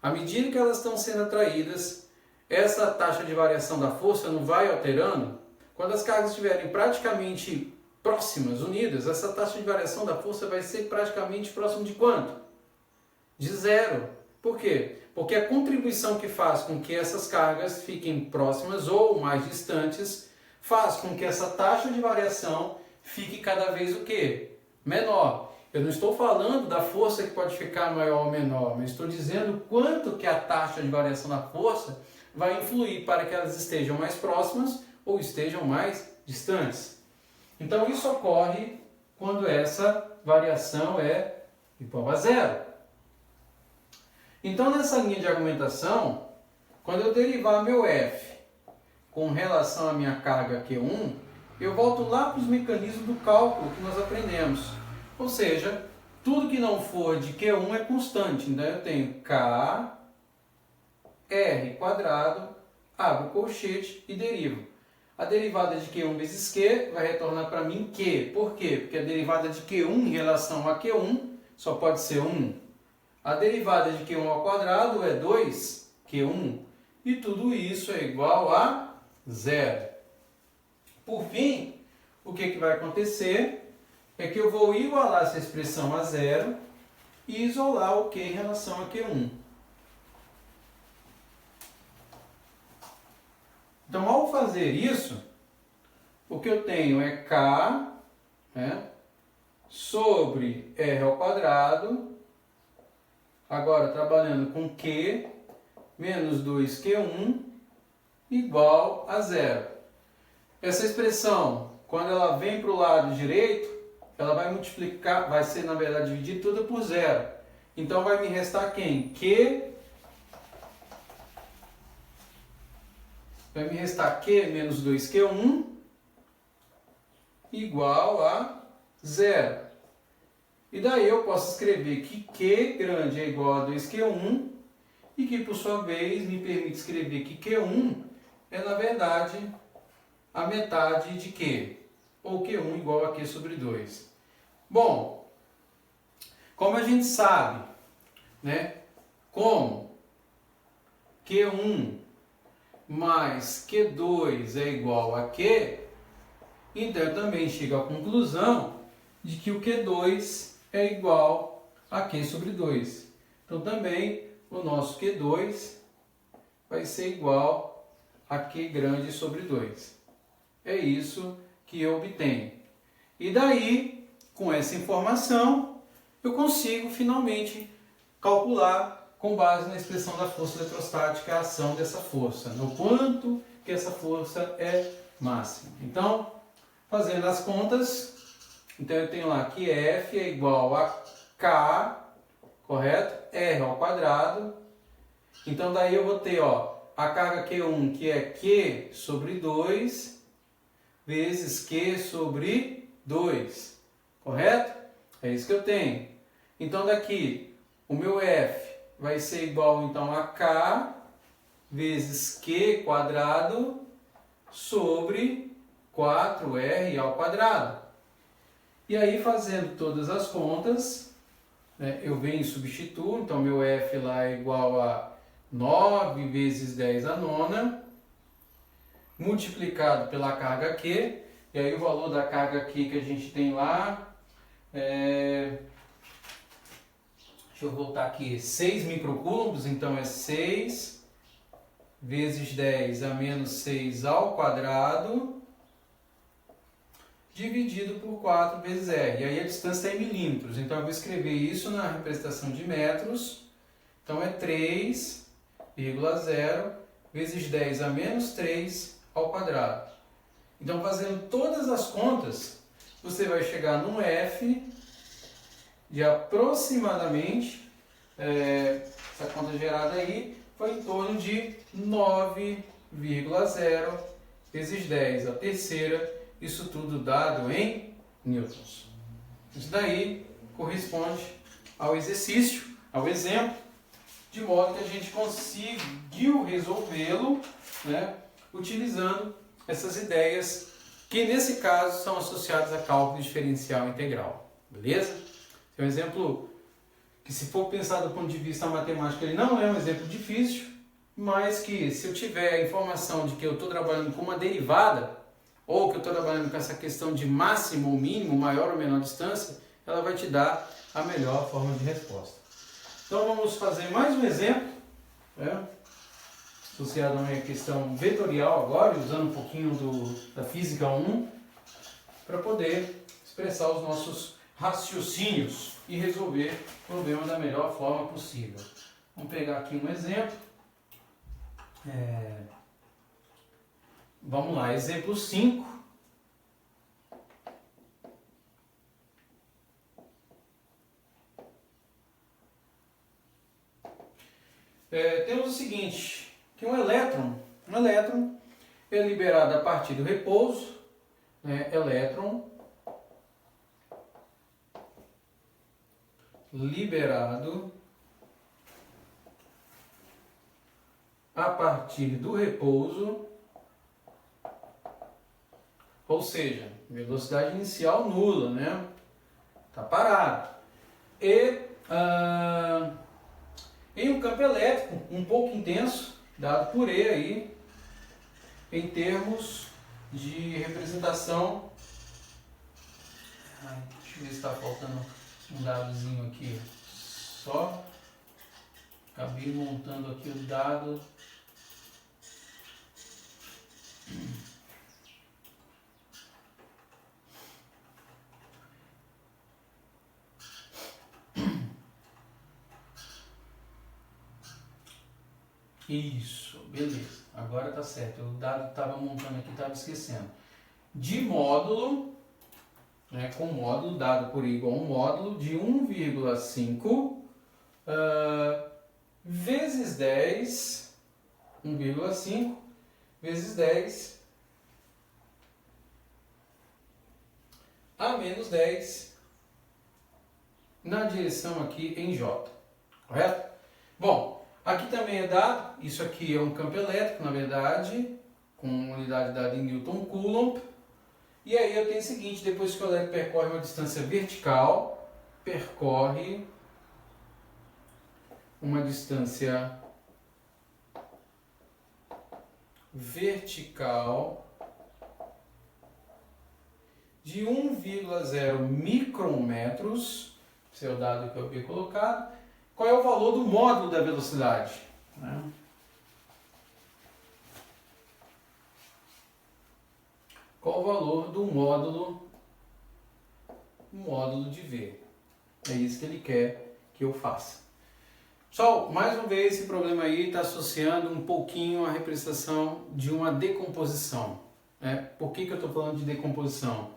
À medida que elas estão sendo atraídas, essa taxa de variação da força não vai alterando? Quando as cargas estiverem praticamente próximas, unidas, essa taxa de variação da força vai ser praticamente próxima de quanto? De zero. Por quê? Porque a contribuição que faz com que essas cargas fiquem próximas ou mais distantes faz com que essa taxa de variação fique cada vez o quê? Menor. Eu não estou falando da força que pode ficar maior ou menor, mas estou dizendo quanto que a taxa de variação da força vai influir para que elas estejam mais próximas ou estejam mais distantes. Então isso ocorre quando essa variação é igual a zero. Então nessa linha de argumentação, quando eu derivar meu f com relação à minha carga Q1, eu volto lá para os mecanismos do cálculo que nós aprendemos. Ou seja, tudo que não for de Q1 é constante. Então eu tenho K, R quadrado, abro o colchete e derivo. A derivada de Q1 vezes Q vai retornar para mim Q. Por quê? Porque a derivada de Q1 em relação a Q1 só pode ser 1. A derivada de Q1 ao quadrado é 2Q1. E tudo isso é igual a zero. Por fim, o que vai acontecer é que eu vou igualar essa expressão a zero e isolar o Q em relação a Q1. Então, ao fazer isso, o que eu tenho é K, né, sobre R ao quadrado, agora trabalhando com Q, menos 2Q1, igual a zero. Essa expressão, quando ela vem para o lado direito, ela vai multiplicar, vai ser, na verdade, dividir tudo por zero. Então, vai me restar quem? Q. Vai me restar Q menos 2Q1 igual a zero. E daí eu posso escrever que Q grande é igual a 2Q1 e que, por sua vez, me permite escrever que Q1 é, na verdade, a metade de Q, ou Q1 igual a Q sobre 2. Bom, como a gente sabe, né, como Q1 mais Q2 é igual a Q, então eu também chego à conclusão de que o Q2 é igual a Q sobre 2. Então também o nosso Q2 vai ser igual a Q grande sobre 2. É isso que eu obtenho. E daí, com essa informação, eu consigo finalmente calcular com base na expressão da força eletrostática a ação dessa força, no quanto que essa força é máxima. Então, fazendo as contas, então eu tenho lá que F é igual a K, correto? R ao quadrado. Então daí eu vou ter, ó, a carga Q1, que é Q sobre 2, vezes Q sobre 2, correto? É isso que eu tenho. Então daqui, o meu F vai ser igual então a K vezes Q quadrado sobre 4R ao quadrado. E aí, fazendo todas as contas, né, eu venho e substituo, então meu F lá é igual a 9 vezes 10 à nona, multiplicado pela carga Q, e aí o valor da carga Q que a gente tem lá deixa eu voltar aqui, 6 microcoulombs, então é 6 vezes 10 a menos 6 ao quadrado, dividido por 4 vezes R. E aí a distância é em milímetros, então eu vou escrever isso na representação de metros. Então é 3,0 vezes 10 a menos 3 ao quadrado. Então, fazendo todas as contas, você vai chegar num F de aproximadamente, essa conta gerada aí, foi em torno de 9,0 vezes 10 a terceira, isso tudo dado em newtons. Isso daí corresponde ao exercício, ao exemplo de modo que a gente conseguiu resolvê-lo, né, utilizando essas ideias que nesse caso são associadas a cálculo diferencial integral, beleza? Esse é um exemplo que, se for pensar do ponto de vista matemático, ele não é um exemplo difícil, mas que, se eu tiver a informação de que eu estou trabalhando com uma derivada, ou que eu estou trabalhando com essa questão de máximo ou mínimo, maior ou menor distância, ela vai te dar a melhor forma de resposta. Então vamos fazer mais um exemplo, né, associado a uma questão vetorial agora, usando um pouquinho da Física 1, para poder expressar os nossos raciocínios e resolver o problema da melhor forma possível. Vamos pegar aqui um exemplo. Vamos lá, exemplo 5. Temos o seguinte, que um elétron é liberado a partir do repouso, né, elétron liberado a partir do repouso, ou seja, velocidade inicial nula, né? Tá parado. E em um campo elétrico um pouco intenso, dado por E aí, em termos de representação. Deixa eu ver se está faltando um dadozinho aqui. Só acabei montando aqui o dado. Isso, beleza. Agora tá certo. O dado estava montando aqui, estava esquecendo. De módulo, né, com módulo dado por I igual a um módulo de 1,5 vezes 10, 1,5 vezes 10 a menos 10 na direção aqui em J, correto? Bom, aqui também é dado, isso aqui é um campo elétrico, na verdade, com unidade dada em Newton Coulomb. E aí eu tenho o seguinte, depois que o elétron percorre uma distância vertical, percorre uma distância vertical de 1,0 micrometros, esse é o dado que eu havia colocado. Qual é o valor do módulo da velocidade? Né? Qual o valor do módulo de V? É isso que ele quer que eu faça. Pessoal, mais uma vez, esse problema aí está associando um pouquinho a representação de uma decomposição. Né? Por que eu estou falando de decomposição?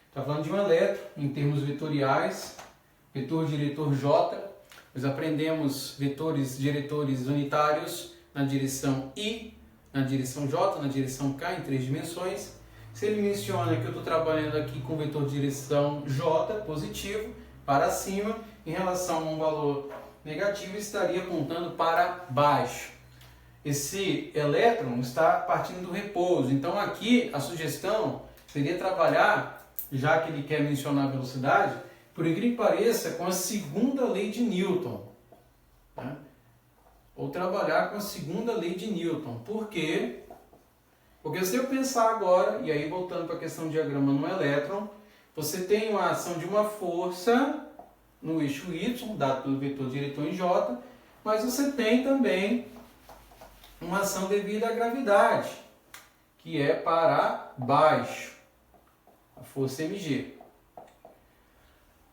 Está falando de um elétron em termos vetoriais, vetor diretor J. Nós aprendemos vetores diretores unitários na direção I, na direção J, na direção K, em 3 dimensões. Se ele menciona que eu estou trabalhando aqui com vetor de direção J, positivo, para cima, em relação a um valor negativo, estaria apontando para baixo. Esse elétron está partindo do repouso, então aqui a sugestão seria trabalhar, já que ele quer mencionar a velocidade, por incrível que pareça, com a segunda lei de Newton. Né? Ou trabalhar com a segunda lei de Newton. Por quê? Porque se eu pensar agora, e aí voltando para a questão do diagrama no elétron, você tem uma ação de uma força no eixo Y, dado pelo vetor diretor em J, mas você tem também uma ação devida à gravidade, que é para baixo, a força mg.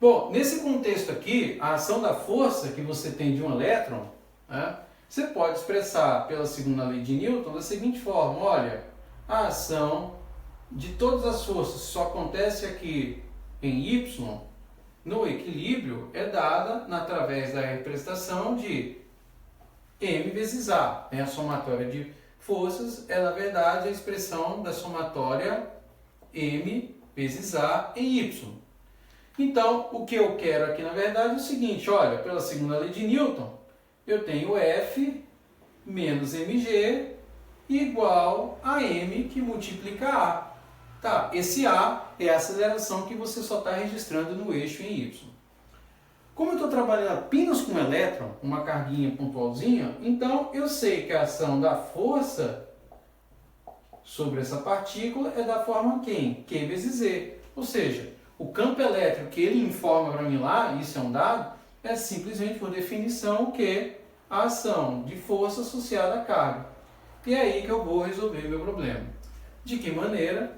Bom, nesse contexto aqui, a ação da força que você tem de um elétron, né, você pode expressar pela segunda lei de Newton da seguinte forma: olha, a ação de todas as forças só acontece aqui em Y, no equilíbrio, é dada através da representação de M vezes A. A somatória de forças é, na verdade, a expressão da somatória M vezes A em Y. Então, o que eu quero aqui, na verdade, é o seguinte: olha, pela segunda lei de Newton, eu tenho F menos mg igual a m que multiplica a. Tá, esse a é a aceleração que você só está registrando no eixo em y. Como eu estou trabalhando apenas com um elétron, uma carguinha pontualzinha, então eu sei que a ação da força sobre essa partícula é da forma quem? Q vezes Z. Ou seja, o campo elétrico que ele informa para mim lá, isso é um dado, é simplesmente por definição o que? A ação de força associada à carga. E é aí que eu vou resolver o meu problema. De que maneira?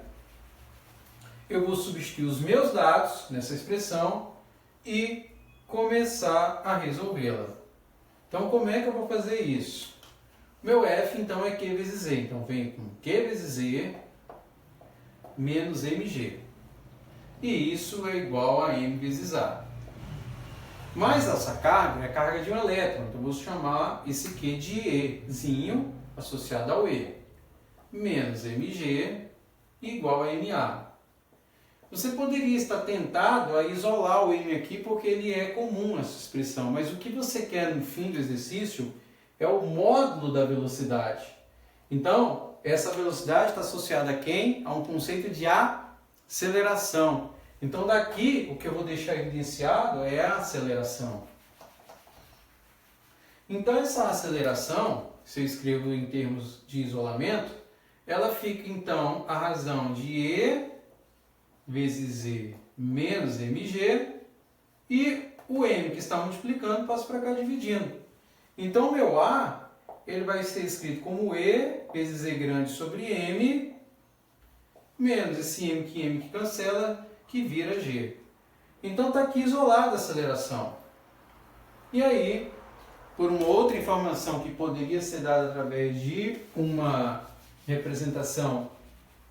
Eu vou substituir os meus dados nessa expressão e começar a resolvê-la. Então, como é que eu vou fazer isso? Meu F, então, é Q vezes Z. Então, vem com Q vezes Z menos mg. E isso é igual a m vezes a. Mas essa carga é a carga de um elétron. Então, eu vou chamar esse Q de Ezinho associado ao E. Menos mg igual a ma. Você poderia estar tentado a isolar o m aqui porque ele é comum essa expressão, mas o que você quer no fim do exercício é o módulo da velocidade. Então, essa velocidade está associada a quem? A um conceito de aceleração. Então, daqui, o que eu vou deixar evidenciado é a aceleração. Então, essa aceleração, se eu escrevo em termos de isolamento, ela fica, então, a razão de E vezes Z menos mg, e o m que está multiplicando passa para cá dividindo. Então, o meu A ele vai ser escrito como E vezes Z grande sobre m, menos esse m que cancela, que vira G. Então, está aqui isolada a aceleração. E aí, por uma outra informação que poderia ser dada através de uma representação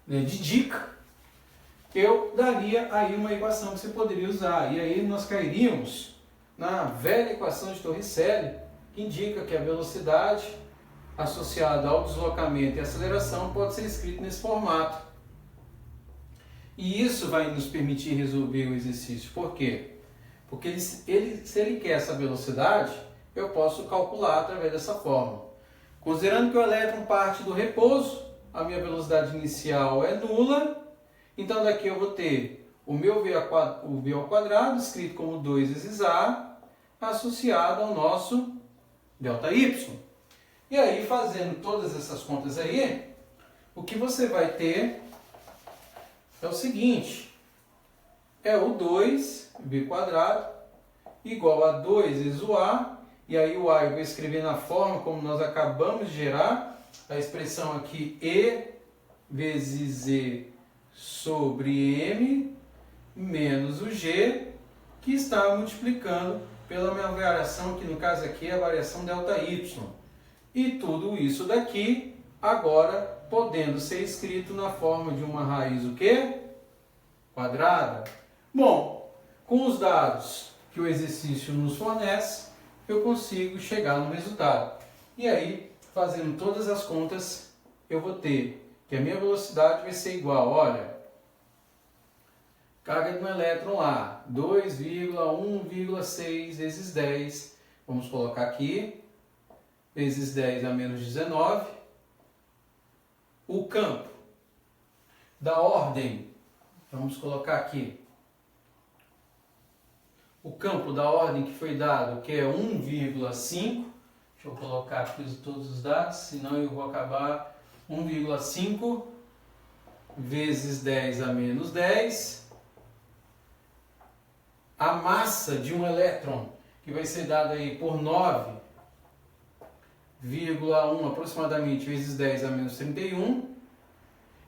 de dica, eu daria aí uma equação que você poderia usar. E aí nós cairíamos na velha equação de Torricelli, que indica que a velocidade associada ao deslocamento e aceleração pode ser escrita nesse formato. E isso vai nos permitir resolver o exercício. Por quê? Porque se ele quer essa velocidade, eu posso calcular através dessa forma. Considerando que o elétron parte do repouso, a minha velocidade inicial é nula. Então, daqui eu vou ter o meu v ao quadrado, escrito como 2 vezes a, associado ao nosso ΔY. E aí, fazendo todas essas contas aí, o que você vai ter é o seguinte, é o 2v² igual a 2 vezes o a, e aí o a eu vou escrever na forma como nós acabamos de gerar, a expressão aqui E vezes Z sobre m menos o g, que está multiplicando pela minha variação, que no caso aqui é a variação ΔY. E tudo isso daqui, agora, podendo ser escrito na forma de uma raiz o quê? Quadrada. Bom, com os dados que o exercício nos fornece, eu consigo chegar no resultado. E aí, fazendo todas as contas, eu vou ter que a minha velocidade vai ser igual, olha, carga de um elétron lá, 2,1,6 vezes 10, vamos colocar aqui, vezes 10 a menos 19, o campo da ordem, vamos colocar aqui, o campo da ordem que foi dado, que é 1,5, deixa eu colocar aqui todos os dados, senão eu vou acabar 1,5 vezes 10 a menos 10. A massa de um elétron, que vai ser dada aí por 9,1 aproximadamente vezes 10 a menos 31.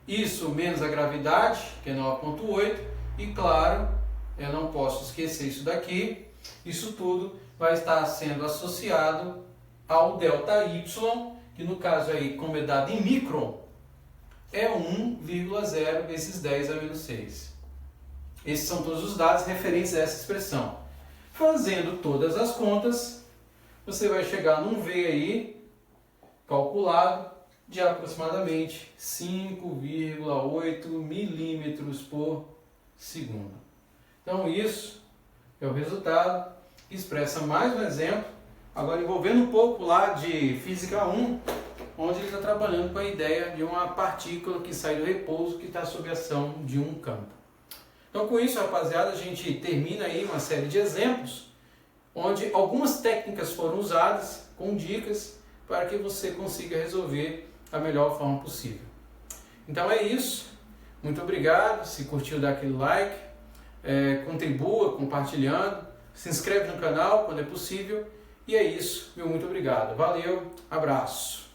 Isso menos a gravidade, que é 9,8. E claro, eu não posso esquecer isso daqui. Isso tudo vai estar sendo associado ao ΔY, que no caso aí, como é dado em micron, é 1,0 vezes 10 a menos 6. Esses são todos os dados referentes a essa expressão. Fazendo todas as contas, você vai chegar num V aí, calculado, de aproximadamente 5,8 milímetros por segundo. Então isso é o resultado que expressa mais um exemplo agora envolvendo um pouco lá de Física 1, onde ele está trabalhando com a ideia de uma partícula que sai do repouso que está sob a ação de um campo. Então com isso, rapaziada, a gente termina aí uma série de exemplos, onde algumas técnicas foram usadas com dicas para que você consiga resolver da melhor forma possível. Então é isso, muito obrigado, se curtiu dá aquele like, contribua compartilhando, se inscreve no canal quando é possível, e é isso, meu muito obrigado, valeu, abraço!